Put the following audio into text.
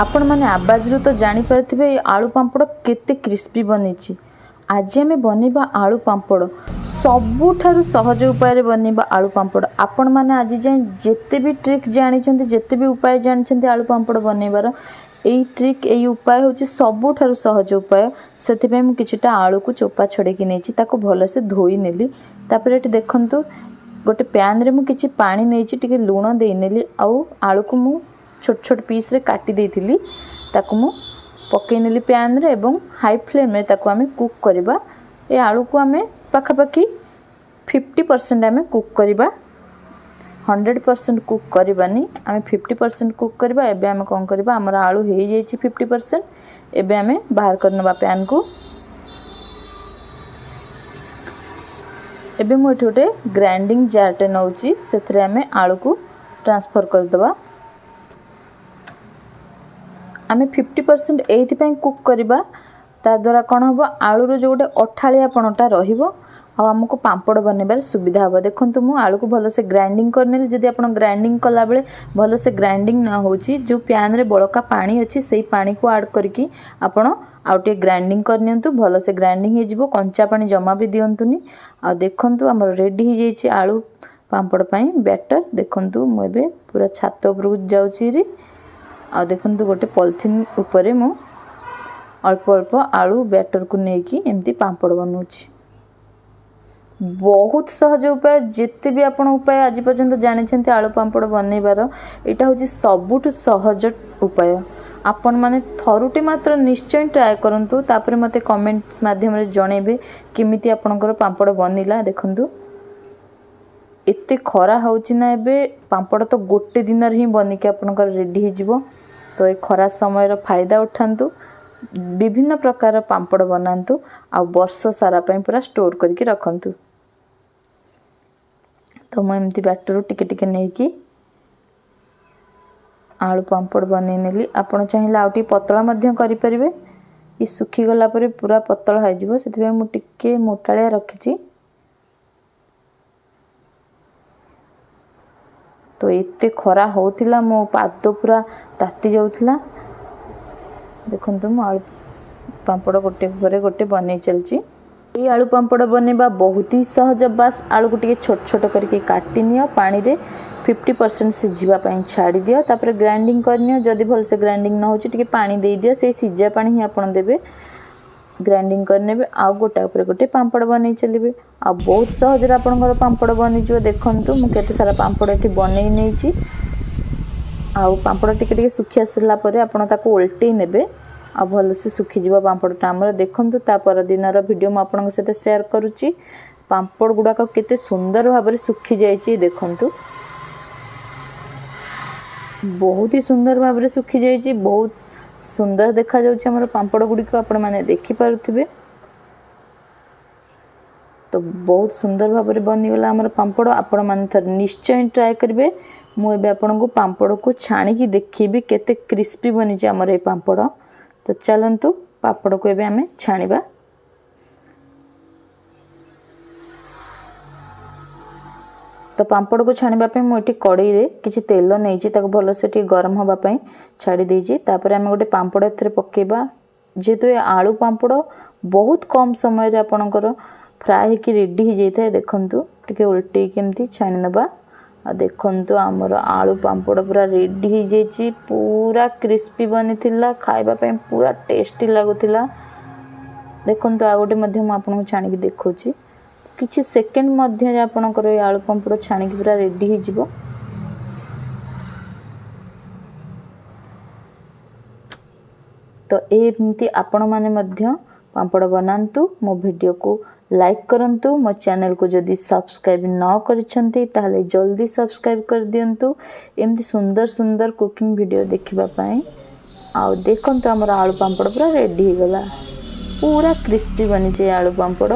आपण मैंने आवाज तो जानीपारे आलू पांपड़ केते क्रिस्पी बनी। आज आम बनवा आलू पांपड़ सबुठारु सहज उपाय बनवा आलू पांपड़। आपण मैंने आज जाए जिते भी ट्रिक जानी जिते भी उपाय जानी आलू पांपड़ बनवार यही ट्रिक यही उपाय हूँ सबुठारु सहज उपाय। से किछिटा आलू को चोपा छड़ेकी नहीं भलसे धोई नेली। तापर ये देखंतु गोटे पैन रे मु किछि पानी नहीं लुण दे नेली आउ आलू को मु छोट छोट पीस रे काटी देइथिली ताकू मु पकई नेली पैन रे एवं हाई फ्लेम रे ताकू आमे कुक करबा। ए आलू को आमे पाखापाखी 50% आमे कुक करबा 100% कुक करबानी आमे 50% कुक करबा। एबे आमे कोन करबा हमर आलू हे जाईछि 50%। एबे आमे बाहर करनबा पैन को। एबे मु एठी गोटे ग्राइंडिंग जार टे नउची सेथरे आमे आलू को ट्रांसफर कर दबा। आमे 50% एइथिपैं कुक करबा ता द्वारा कोन होबो आलू रो जो गोटे अठालियापणटा रहिबो आ हमको पांपड़ बनैबार सुविधा होबो। देखंतु मु आलू को भलसे ग्राइंडिंग करनेली। जदि आपण ग्राइंडिंग कला बेले भलसे ग्राइंडिंग ना होची जो पैन रे बळका पानी अछि सेही पानी को ऐड करके आपण आउटे ग्राइंडिंग करनियंतु भलसे ग्राइंडिंग हे जिवो। कंचा पानी जमा भी दियंतुनी। आ देखंतु हमर रेडी हे जाईछि आलू पांपड़ पई बैटर। देखंतु मु एबे पूरा छात ऊपर जाउछि रे। आ देखंतु गोटे पॉलिथिन ऊपर मु अल्प अल्प आलू बैटर को नेकी एमती पांपड़ बनउछि। बहुत सहज उपाय जिते भी आपण उपाय आज पर्यंत जानी आलू पांपड़ बनैबार एटा होछि सबुठु सहज उपाय। आपण माने थरुटी मात्र निश्चय ट्राई करंतु तापर मते कमेंट माध्यम रे जणेबे किमिति आपणकर पांपड़ बनिला। देखंतु एते खरा होछि ना एबे पांपड़ तो गोटे दिन रे ही बनिके आपणकर रेडी हे जिवो। तो ए खरा समय रो फायदा उठांतु विभिन्न प्रकार पांपड़ बनांतु आ वर्ष सारा पई पूरा स्टोर करके रखंतु। तो मैं एमती बैटर टिके टिके नेकी आलू पांपड़ बनै नेली। आपण चाहिए आउ टी पतला मध्य करि परिबे। ई सुखी गला परे पूरा पतला हो जिवो सेति मु टिके मोटालिया रखिछि। तो एते खरा होतिला मो पाद पूरा ताती जाउतिला। देखंतु मु आलू पांपड़ गोटे घरे गोटे बनै चलछि। ये आलू पांपड़ बनैबा बहुत ही सहज। बस आलू को टिके छोट छोट करके काटी नियो पानी रे 50% सिझिबा पई छाड़ी दियो। तापर ग्राइंडिंग करनियो। जदि भल से ग्राइंडिंग न होछि टिके पानी देई दियो। से सिझा पानी ही आपण देबे ग्राइंडिंग करनेबे आ गोटा ऊपर गोटे पांपड़ बनै चलिबे। आ बहुत सहज रे आपनकर पांपड़ बनि जिवो। देखंतु मु केते सारा पांपड़ एठी बनै नेछि। आ पांपड़ टिके टिके सुखी आसला परे आपण ताको उल्टी नेबे आ भल से सुखी जिवो पांपड़टा हमर। देखंतु ता पर दिनर वीडियो म आपनक साथे शेयर करूची। पांपड़ गुडा को केते सुंदर भाबरे सुखी जाईची। देखंतु बहुत ही सुंदर भाबरे सुखी जाईची। बहुत सुंदर देखा जाउची हमर पांपड़ गुडी को आपण माने देखि पारुथिबे। तो बहुत सुंदर भाबरे बनि गला हमर पांपड़। आपण माने थर निश्चय ट्राई करबे। मु एबे आपण को पांपड़ को छाणी की देखिबे केते क्रिस्पी बनि जे हमर ए पांपड़। तो चलंतु पापड़ को एबे हमें छाणीबा। तो पांपड़ को छाणीबा पे मु एठी कढ़ई रे किछि तेल नेइछि ताको भलो से ठी गरम होबा पई छाडी देइछि। तापर हमें गोटे पांपड़ एथरे पकेबा। जेतो ए आलू पांपड़ बहुत कम समय रे आपनकर फ्राई की रेडी हो जाइए। देखंतु टिके उल्टे केमती छाणी नबा। आ देखंतु हमर आलू पांपड़ पूरा रेडी हो जाइए। पूरा क्रिस्पी बनिथिला खाइबा पई पूरा टेस्टी लागुथिला। देखंतु आ गोटे मध्य म आपन छाणी के देखौछि किछि सेकंड मध्य रे आपनकर आलू पांपड़ छाणी के पूरा रेडी हो जिवो। तो एमती आपण माने मध्य पांपड़ बनांतु। मो वीडियो को लाइक करंतु। मो चैनल को जदि सब्सक्राइब न करिसंती ताले जल्दी सब्सक्राइब कर दियंतु एमती सुंदर सुंदर कुकिंग वीडियो देखिबा पई। आ देखंतु हमर आलू पांपड़ पूरा रेडी हो गला। पूरा क्रिस्पी बनि जे आलू पांपड़।